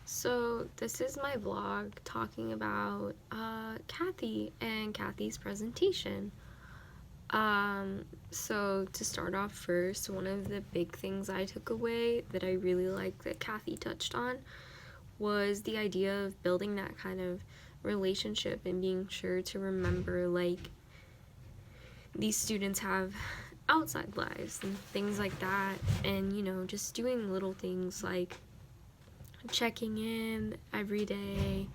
So this is my vlog talking about Kathy and Kathy's presentation. So to start off first, one of the big things I took away that I really like that Kathy touched on was the idea of building that kind of relationship and being sure to remember like these students have outside lives and things like that, and just doing little things like checking in every day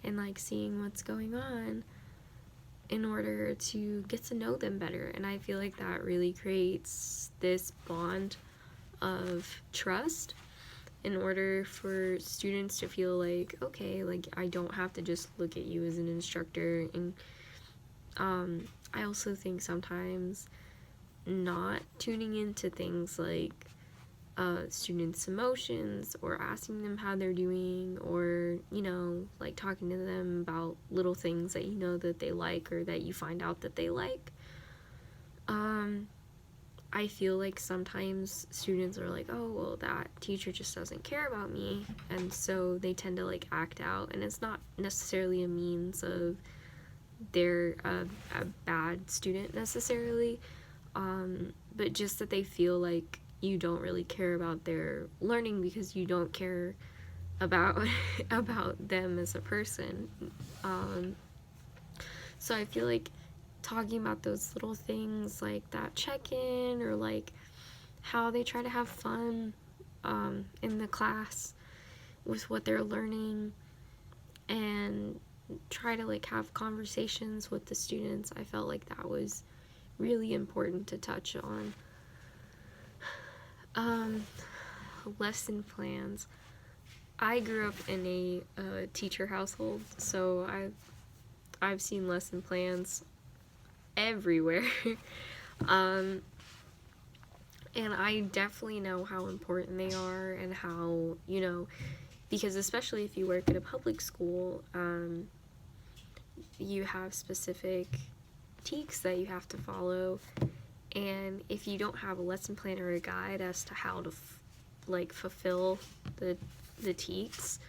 and like seeing what's going on in order to get to know them better. And I feel like that really creates this bond of trust in order for students to feel like, okay, like I don't have to just look at you as an instructor. And I also think sometimes not tuning into things like students' emotions or asking them how they're doing, or like talking to them about little things that that they like or that you find out that they like. I feel like sometimes students are like, oh well, that teacher just doesn't care about me, and so they tend to like act out, and it's not necessarily a means of they're a bad student necessarily, but just that they feel like you don't really care about their learning because you don't care about about them as a person. Um, so I feel like talking about those little things like that check-in, or like how they try to have fun in the class with what they're learning, and try to like have conversations with the students, I felt like that was really important to touch on. Um, Lesson plans. I grew up in a teacher household, so I've seen lesson plans everywhere. um, and I definitely know how important they are, and how because especially if you work at a public school, you have specific TEKS that you have to follow, and if you don't have a lesson plan or a guide as to how to fulfill the TEKS,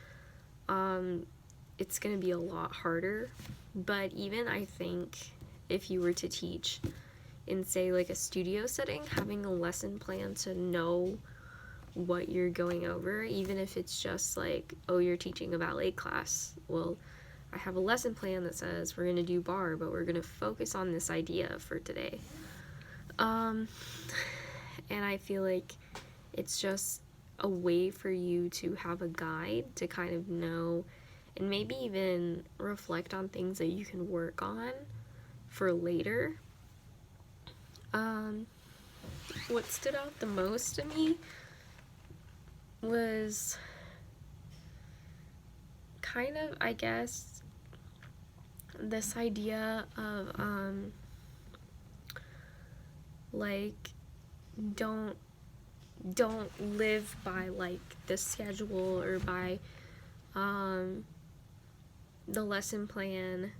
it's gonna be a lot harder. But even I think if you were to teach in, say, like a studio setting, having a lesson plan to know what you're going over, even if it's just like, oh, you're teaching a ballet class, well, I have a lesson plan that says we're gonna do bar, but we're gonna focus on this idea for today. And I feel like it's just a way for you to have a guide to kind of know, and maybe even reflect on things that you can work on for later. What stood out the most to me was kind of, I guess, this idea of like don't live by like the schedule or by the lesson plan.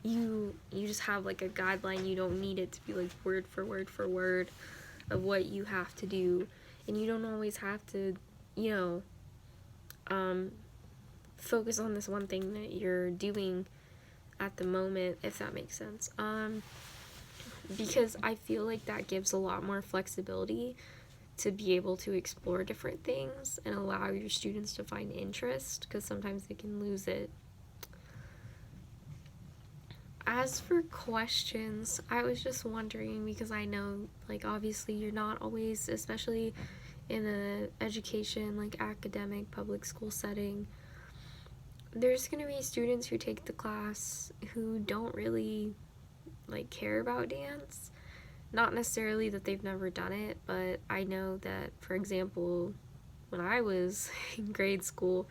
You just have like a guideline. You don't need it to be like word for word for word of what you have to do, and you don't always have to focus on this one thing that you're doing at the moment, if that makes sense. Because I feel like that gives a lot more flexibility to be able to explore different things and allow your students to find interest, because sometimes they can lose it. As for questions, I was just wondering, because I know, like, obviously you're not always, especially in a education, like academic public school setting, there's gonna be students who take the class who don't really like care about dance. Not necessarily that they've never done it, but I know that, for example, when I was in grade school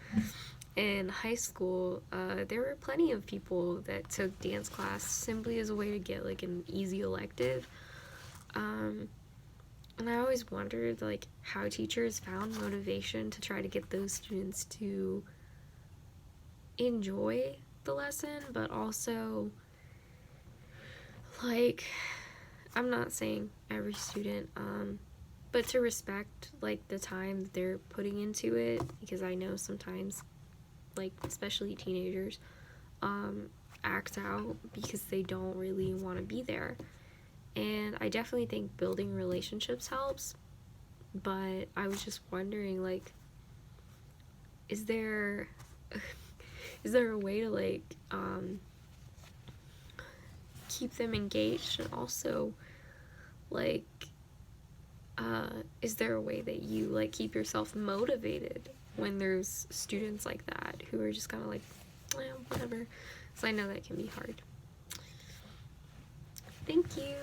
and high school, there were plenty of people that took dance class simply as a way to get like an easy elective. And I always wondered like how teachers found motivation to try to get those students to enjoy the lesson, but also like, I'm not saying every student, but to respect like the time that they're putting into it, because I know sometimes like especially teenagers, act out because they don't really want to be there. And I definitely think building relationships helps, but I was just wondering, like, is there is there a way to like keep them engaged, and also like is there a way that you like keep yourself motivated when there's students like that who are just kind of like, well, whatever? So I know that can be hard. Thank you.